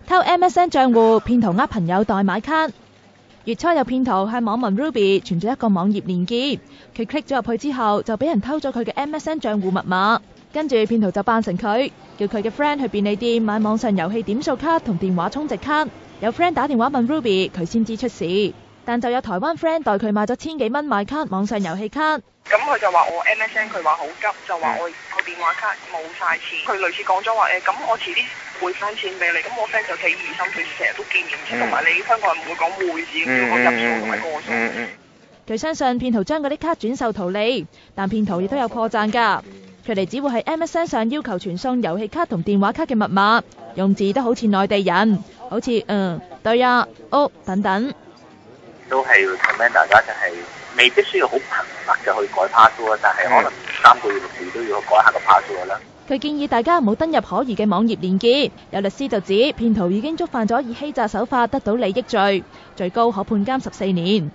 偷 MSN 賬戶，騙徒呃朋友代買卡。月初有騙徒向網民 Ruby 傳咗一個網頁連結，佢 click 咗入去之後就俾人偷咗佢嘅 MSN 賬戶密碼，跟住騙徒就扮成佢，叫佢嘅 friend 去便利店買網上遊戲點數卡同電話充值卡。有 friend 打電話問 Ruby， 佢先知出事，但就有台灣 friend 代佢買咗1000幾蚊買卡網上遊戲卡。咁佢就話我 MSN 佢話好急，就話我個電話卡冇晒錢。佢類似講咗話咁我遲啲匯翻錢俾你。咁我 friend 就企疑心，佢成日都見面，同埋你香港人唔會講匯字，要個級數同埋個數。佢相信騙徒將嗰啲卡轉售圖利，但騙徒亦都有破綻㗎。佢哋只會喺 MSN 上要求傳送遊戲卡同電話卡嘅密碼，用字都好似內地人，好似對啊、等等。都係 recommend 大家就係未必需要好頻密就去改 password， 但係可能3個月6個月都要去改下個 password 啦。佢建議大家唔好登入可疑嘅網頁連結。有律師就指騙徒已經觸犯咗以欺詐手法得到利益罪，最高可判監14年。